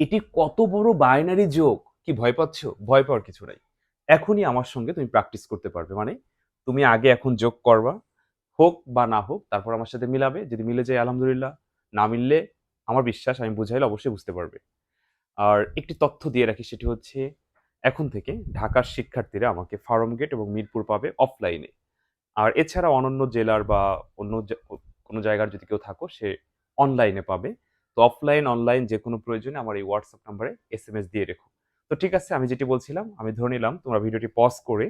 এটি কত বড় বাইনারি যোগ! কি ভয় পাচ্ছ? ভয় পাওয়ার কিছু নাই। এখনই আমার সঙ্গে তুমি প্র্যাকটিস করতে পারবে। মানে তুমি আগে এখন যোগ করবা, হোক বা না হোক, তারপর আমার সাথে মিলাবে। যদি মিলে যায় আলহামদুলিল্লাহ, না মিললে আমার বিশ্বাস আমি বুঝাইলে অবশ্যই বুঝতে পারবে। আর একটি তথ্য দিয়ে রাখি, সেটি হচ্ছে এখন থেকে ঢাকার শিক্ষার্থীরা আমাকে ফার্মগেট এবং মিরপুর পাবে অফলাইনে। আর এছাড়া অন্যান্য জেলার বা অন্য কোনো জায়গার যদি কেউ থাকো, সে অনলাইনে পাবে। তো অফলাইন অনলাইন যেকোনো প্রয়োজনে আমার এই হোয়াটসঅ্যাপ নাম্বারে এসএমএস দিয়ে রেখো। তো ঠিক আছে, আমি যেটি বলছিলাম, আমি ধরে নিলাম তোমরা ভিডিওটি পজ করে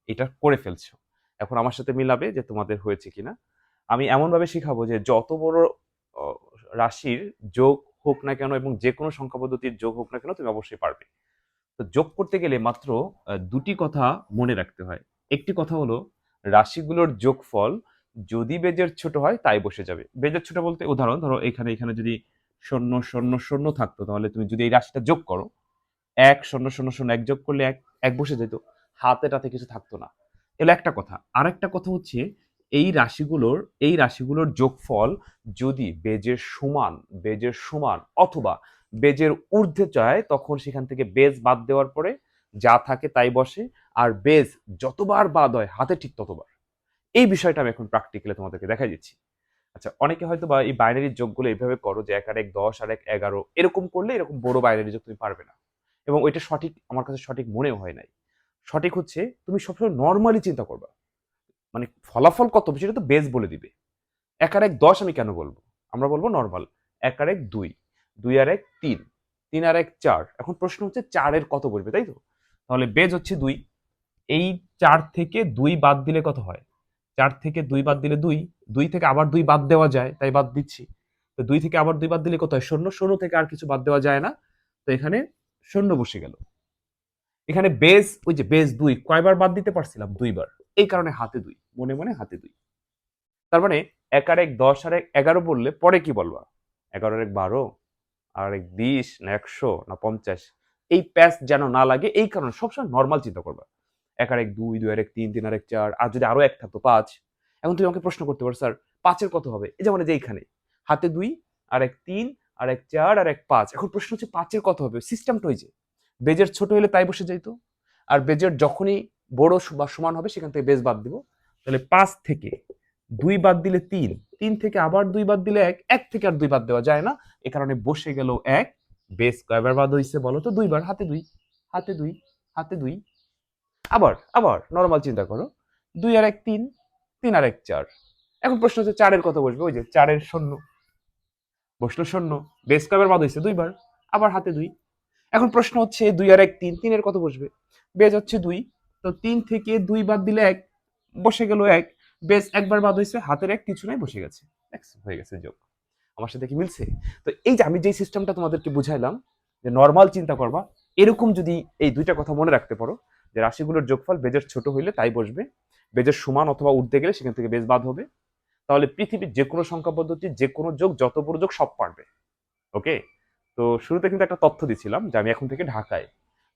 এটা করে ফেলছো। এখন আমার সাথে মিলাবে যে তোমাদের হয়েছে কিনা। আমি এমনভাবে শিখাবো যে যত বড় অ রাশির যোগ হোক না কেন এবং যেকোনো সংখ্যা পদ্ধতির যোগ হোক না কেন তুমি অবশ্যই পারবে। তো যোগ করতে গেলে মাত্র ২ টি কথা মনে রাখতে হয়। একটি কথা হলো রাশিগুলোর যোগফল যদি বেজের ছোট হয় তাই বসে যাবে। বেজের ছোট বলতে উদাহরণ ধরো এখানে যদি ০,০,০,০,০ থাকতো, তাহলে তুমি যদি এই রাশিটা যোগ করো ১,০,০,০,০,০ ১ যোগ করলে ১ বসে যেত। হাতে-টাতে কিছু থাকতো না। এলো একটা কথা। আরেকটা কথা হচ্ছে এই রাশিগুলোর এই রাশিগুলোর যোগফল যদি বেজের সমান অথবা বেজের ঊর্ধ্বে যায়, তখন সেখান থেকে বেজ বাদ দেওয়ার পরে যা থাকে তাই বসে। আর বেজ যতবার বাদ হয় হাতে ঠিক ততবার। এই বিষয়টা আমি এখন প্র্যাকটিক্যালি তোমাদেরকে দেখাই দিচ্ছি। আচ্ছা, অনেকে হয়তোবা এই বাইনারি যোগগুলো এইভাবে করো যে ১ আর ১ ১০ আর ১ ১১ এরকম করলে এরকম বড় বাইনারি যোগ তুমি পারবে না। এবং ওইটা সঠিক আমার কাছে সঠিক মনেও হয় নাই। সঠিক হচ্ছে তুমি সবসময় নরমালি চিন্তা করবা। মানে ফলাফল কত সেটা তো বেস বলে দিবে। ১ আর ১ ১০ আমি কেন বলব? আমরা বলব নরমাল। ১ আর ১ ২, ২ আর ১ ৩, ৩ আর ১ ৪। এখন প্রশ্ন হচ্ছে ৪ এর কত বসবে, তাই তো? তাহলে বেজ হচ্ছে ২। এই ৪ থেকে ২ বাদ দিলে কত হয়? ৪ থেকে ২ বাদ দিলে ২, ২ থেকে আবার ২ বাদ দেওয়া যায়, তাই বাদ দিচ্ছি। তো ২ থেকে আবার ২ বাদ দিলে কত হয়? ০, ০ থেকে আর কিছু বাদ দেওয়া যায় না। তো এখানে ০ বসে গেল। এখানে বেজ, ওই যে বেজ ২ কয়বার বাদ দিতে পারছিলাম? ২ বার। এই কারণে হাতে ২। মনে, মনে হাতে ২। তার মানে ১ আর ১ ১০ আর ১ ১১ বললে পরে কি বলবা? ১১ আর ১ ১২, আর ১ ২০ না ১০০ না ৫০? এই প্যাচ যেন না লাগে এই কারণে সবসময় নরমাল চিন্তা করবা। ১ আর ১ ২, ২ আর ১ ৩, ৩ আর ১ ৪, আর যদি আরো ১ থাকতো ৫। এখন তুমি আমাকে প্রশ্ন করতে পারো, স্যার ৫ এর কত হবে? এই যেমন এই যে এইখানে হাতে ২ আর ১ ৩ আর ১ ৪ আর ১ ৫। এখন প্রশ্ন হচ্ছে ৫ এর কত হবে? সিস্টেমটা ওই যে বেজের ছোট হলে তাই বসে যাইতো। আর বেজের যখনই বড় বা সমান হবে সেখান থেকে বেজ বাদ দিব। তাহলে ৫ থেকে ২ বাদ দিলে ৩, ৩ থেকে আবার ২ বাদ দিলে ১, ১ থেকে আর ২ বাদ দেওয়া যায় না। এ কারণে বসে গেল ১। বেজ কয়বার বাদ হইছে বলো তো? ২ বার। হাতে ২, হাতে ২, হাতে ২। আবার নরমাল চিন্তা করো। ২ আর ১ ৩, ৩ আর ১ ৪। এখন প্রশ্ন হচ্ছে ৪ এর কত বসবে? ওই যে ৪ এর ০ বসলো ০। বেজ কয়বার বাদ হইছে? ২ বার। আবার হাতে ২। এখন প্রশ্ন হচ্ছে ২ আর ১ ৩, ৩ এর কত বসবে? বেজ হচ্ছে ২। তো ৩ থেকে ২ বাদ দিলে ১, বসে গেল ১। বেজ একবার বাদ হইছে, হাতের ১ কিছু নাই, বসে গেছে। দেখছো? হয়ে গেছে যোগ। আমার সাথে কি মিলছে? তো এই যে আমি যেই সিস্টেমটা তোমাদেরকে বুঝাইলাম যে নরমাল চিন্তা করবা, এরকম যদি এই ২ টা কথা মনে রাখতে পারো যে রাশিগুলোর যোগফল বেজের ছোট হইলে তাই বসবে, বেজের সমান অথবা ঊর্ধ্বে গেলে সেখান থেকে বেজ বাদ হবে, তাহলে পৃথিবীর যেকোনো সংখ্যা পদ্ধতি, যেকোনো যোগ, যত বড় যোগ সব পারবে। ওকে? তো শুরুতে কিন্তু একটা তথ্য দিছিলাম যে আমি এখন থেকে ঢাকায়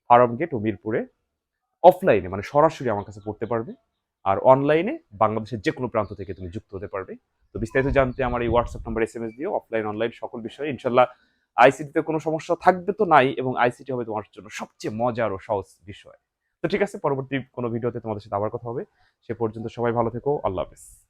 ফার্মগেট ও মিরপুরে অফলাইনে মানে সরাসরি আমার কাছে পড়তে পারবে। আর অনলাইনে বাংলাদেশের যেকোনো প্রান্ত থেকে তুমি যুক্ত হতে পারবে। তো বিস্তারিত জানতে আমার এই হোয়াটসঅ্যাপ নাম্বার এসএমএস দিও। অফলাইন অনলাইন সকল বিষয়ে ইনশাআল্লাহ আইসিটিতে কোনো সমস্যা থাকবে তো নাই, এবং আইসিটি হবে তোমার জন্য সবচেয়ে মজার ও সহজ বিষয়। তো ঠিক আছে, পরবর্তী কোনো ভিডিওতে তোমাদের সাথে আবার কথা হবে। সে পর্যন্ত সবাই ভালো থেকো। আল্লাহ হাফেজ।